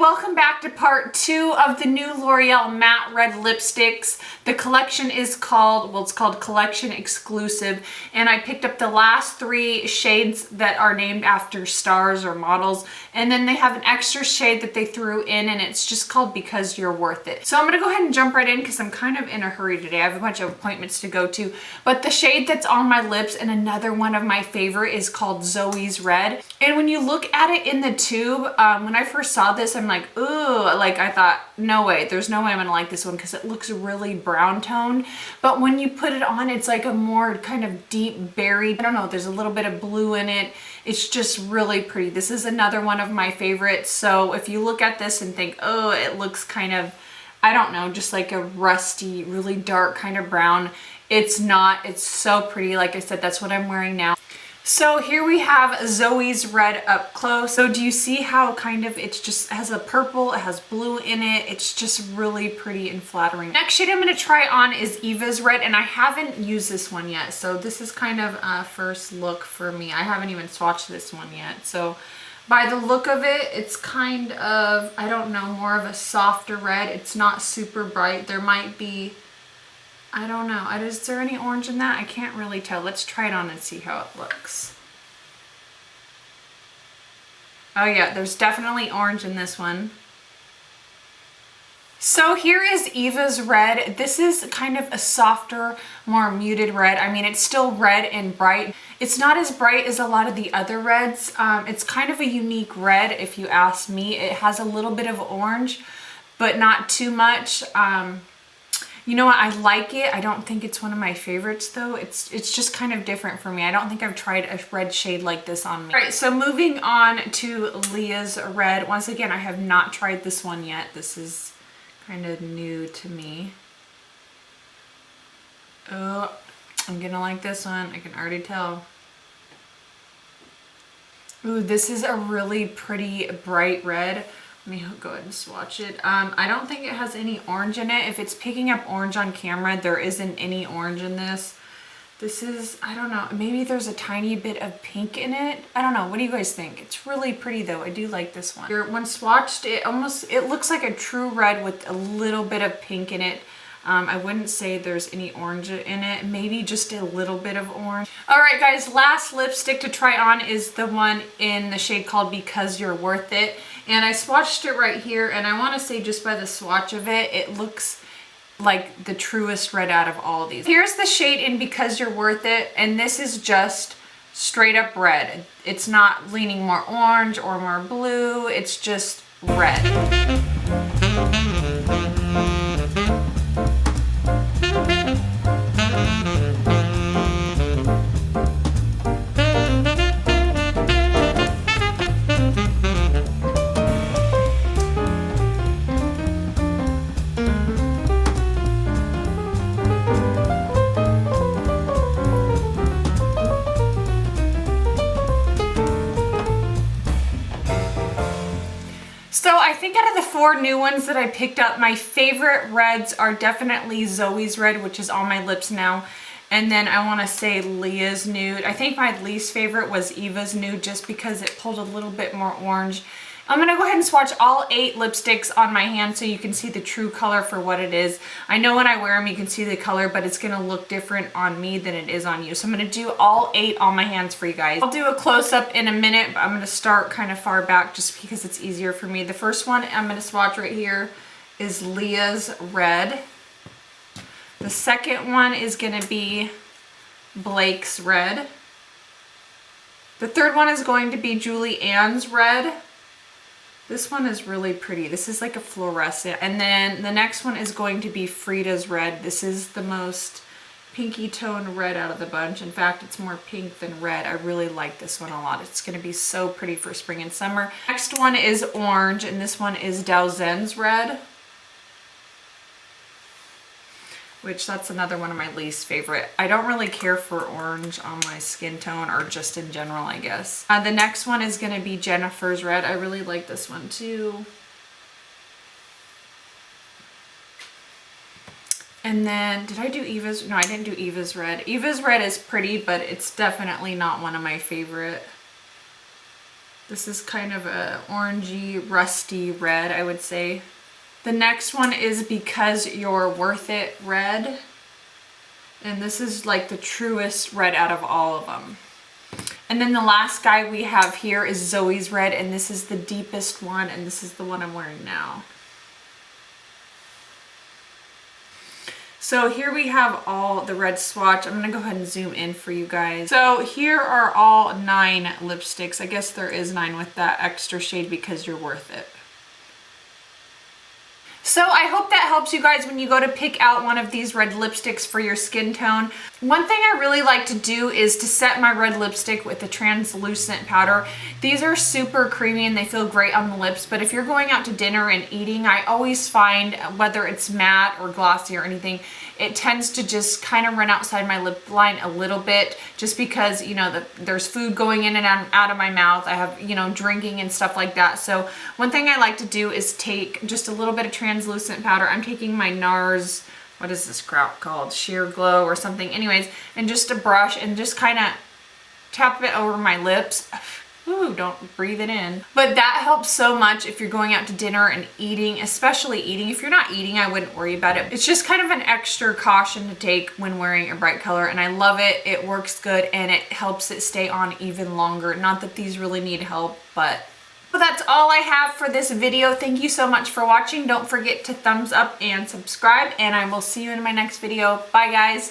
welcome back to part 2 of the new L'Oreal matte red lipsticks. The collection is called, well, it's called Collection Exclusive, and I picked up the last 3 shades that are named after stars or models, and then they have an extra shade that they threw in, and it's just called Because You're Worth It. So I'm gonna go ahead and jump right in because I'm kind of in a hurry today. I have a bunch of appointments to go to, but the shade that's on my lips and another one of my favorite is called Zoe's Red. And when you look at it in the tube, when I first saw this, I'm like, ooh, like I thought, no way, there's no way I'm gonna like this one because it looks really brown toned. But when you put it on, it's like a more kind of deep berry. I don't know, there's a little bit of blue in it. It's just really pretty. This is another one of my favorites. So if you look at this and think, oh, it looks kind of, I don't know, just like a rusty, really dark kind of brown. It's not, it's so pretty. Like I said, that's what I'm wearing now. So here we have Zoe's Red up close. So do you see how kind of it's just has a purple, it has blue in it. It's just really pretty and flattering. Next shade I'm going to try on is Eva's Red, and I haven't used this one yet. So this is kind of a first look for me. I haven't even swatched this one yet. So by the look of it, it's kind of, I don't know, more of a softer red. It's not super bright. There might be, I don't know. Is there any orange in that? I can't really tell. Let's try it on and see how it looks. Oh yeah, there's definitely orange in this one. So here is Eva's Red. This is kind of a softer, more muted red. I mean, it's still red and bright. It's not as bright as a lot of the other reds. It's kind of a unique red, if you ask me. It has a little bit of orange, but not too much. You know what? I like it. I don't think it's one of my favorites though. It's just kind of different for me. I don't think I've tried a red shade like this on me. All right, so moving on to Leah's Red. Once again, I have not tried this one yet. This is kind of new to me. Oh, I'm gonna like this one. I can already tell. Ooh, this is a really pretty bright red. Let me go ahead and swatch it. I don't think it has any orange in it. If it's picking up orange on camera, there isn't any orange in this. This is, I don't know, maybe there's a tiny bit of pink in it. I don't know. What do you guys think? It's really pretty though. I do like this one. When swatched, it looks like a true red with a little bit of pink in it. I wouldn't say there's any orange in it, maybe just a little bit of orange. All right guys, last lipstick to try on is the one in the shade called Because You're Worth It. And I swatched it right here, and I want to say just by the swatch of it, it looks like the truest red out of all of these. Here's the shade in Because You're Worth It, and this is just straight up red. It's not leaning more orange or more blue, it's just red. So I think out of the 4 new ones that I picked up, my favorite reds are definitely Zoe's Red, which is on my lips now. And then I want to say Leah's Nude. I think my least favorite was Eva's Nude just because it pulled a little bit more orange. I'm going to go ahead and swatch all 8 lipsticks on my hand so you can see the true color for what it is. I know when I wear them you can see the color, but it's going to look different on me than it is on you. So I'm going to do all 8 on my hands for you guys. I'll do a close-up in a minute, but I'm going to start kind of far back just because it's easier for me. The first one I'm going to swatch right here is Leah's Red. The second one is going to be Blake's Red. The third one is going to be Julie Ann's Red. This one is really pretty. This is like a fluorescent. And then the next one is going to be Frida's Red. This is the most pinky toned red out of the bunch. In fact, it's more pink than red. I really like this one a lot. It's going to be so pretty for spring and summer. Next one is orange, and this one is Dowzen's Red, which that's another one of my least favorite. I don't really care for orange on my skin tone, or just in general, I guess. The next one is gonna be Jennifer's Red. I really like this one too. And then, did I do Eva's? No, I didn't do Eva's Red. Eva's Red is pretty, but it's definitely not one of my favorite. This is kind of a orangey, rusty red, I would say. The next one is Because You're Worth It red. And this is like the truest red out of all of them. And then the last guy we have here is Zoe's red, and this is the deepest one, and this is the one I'm wearing now. So here we have all the red swatch. I'm gonna go ahead and zoom in for you guys. So here are all 9 lipsticks. I guess there is 9 with that extra shade Because You're Worth It. So I hope that helps you guys when you go to pick out one of these red lipsticks for your skin tone. One thing I really like to do is to set my red lipstick with a translucent powder. These are super creamy and they feel great on the lips, but if you're going out to dinner and eating, I always find, whether it's matte or glossy or anything, it tends to just kind of run outside my lip line a little bit, just because, you know, there's food going in and out of my mouth. I have, you know, drinking and stuff like that. So one thing I like to do is take just a little bit of translucent powder. I'm taking my NARS, what is this crap called? Sheer Glow or something. Anyways, and just a brush and just kind of tap it over my lips. Ooh, don't breathe it in. But that helps so much if you're going out to dinner and eating, especially eating. If you're not eating, I wouldn't worry about it. It's just kind of an extra caution to take when wearing a bright color, and I love it. It works good and it helps it stay on even longer. Not that these really need help, but that's all I have for this video. Thank you so much for watching. Don't forget to thumbs up and subscribe, and I will see you in my next video. Bye, guys.